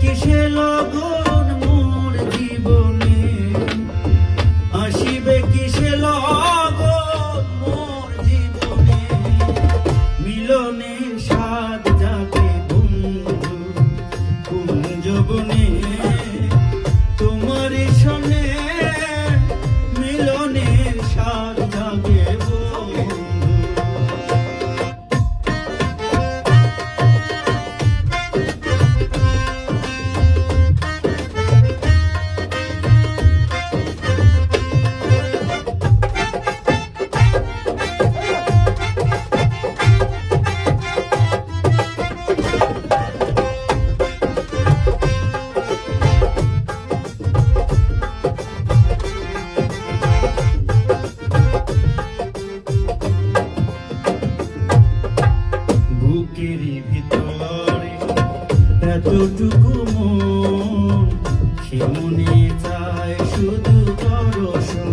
কিসে লগন মোর জীবনে, আসিবে কিসে লগন মোর জীবনে, মিলনের স্বাদ জাগে বন্ধু কুঞ্জবনে, তোমার সনে মিলনের স্বাদ জাগে এতটুকু মন, সে মনে চায় শুধু দর্শন।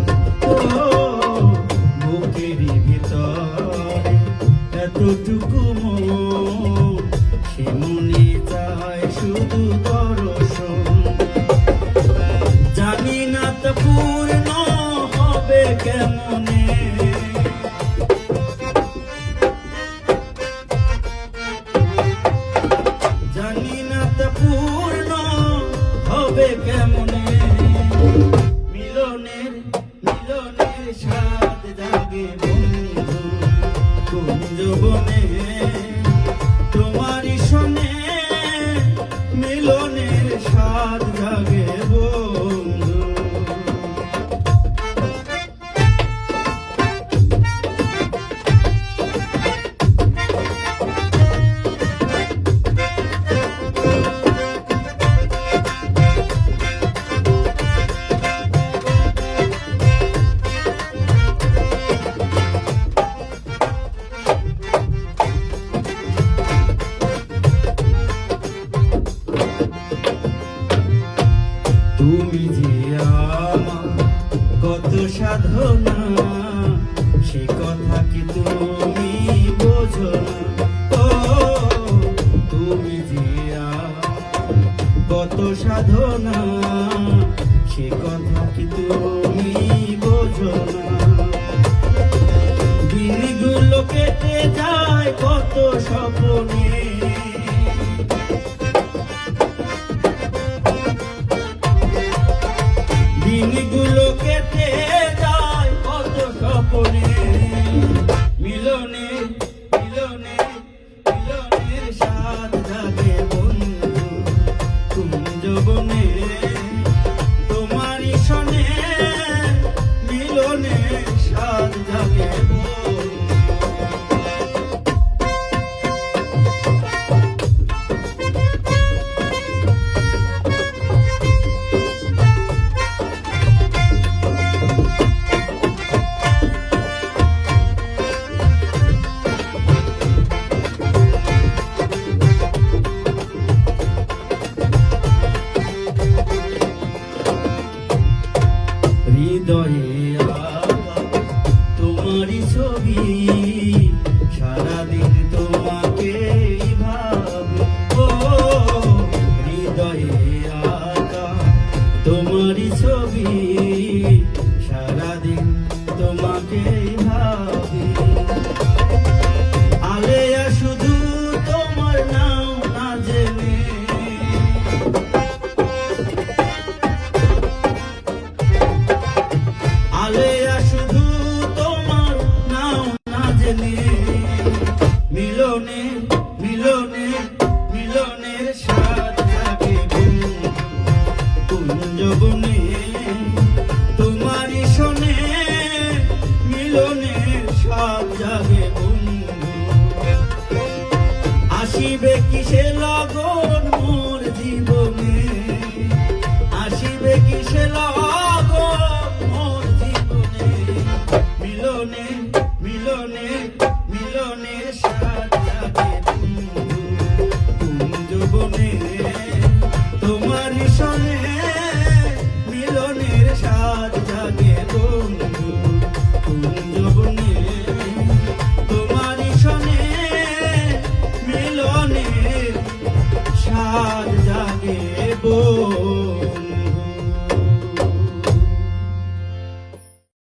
বুকের ভিতরে এতটুকু মন, সে মনে চায় শুধু দর্শন। জানি না তা পূর্ণ হবে কেমনে, জানি না তা পূর্ণ হবে কেমনে, মিলনের মিলনের স্বাদ জাগে বন্ধু কুঞ্জবনে, তোমারই সনে মিলনের স্বাদ জাগে বন্ধু। তুমি যে আমার কত সাধনা, সে কথা কি তুমি বোঝো না? ও তুমি যে আমার কত সাধনা, সে কথা কি তুমি বোঝো না? দিনগুলো কেটে যায় কত স্বপ্নে, দিনগুলো কেটে যায় কত স্বপ্নে, মিলনে মিলনে মিলনের স্বাদ জাগে বন্ধু কুঞ্জবনে, তোমারই সনে মিলনের স্বাদ জাগে হৃদয়ে তোমারই ছবি, সারাদিন তোমাকে ভাবি। ও হৃদয়ে আঁকা তোমারই ছবি, সারাদিন তোমাকে ভাবি। আলেয়া শুধু তোমার নাম না জেনে, আলেয়া শুধু তোমার নাম না জেনে, মিলনে মিলনে মিলনের স্বাদ জাগে কুঞ্জবনে, তোমারই সনে মিলনের স্বাদ জাগে বন্ধু। আসিবে কিসে লগন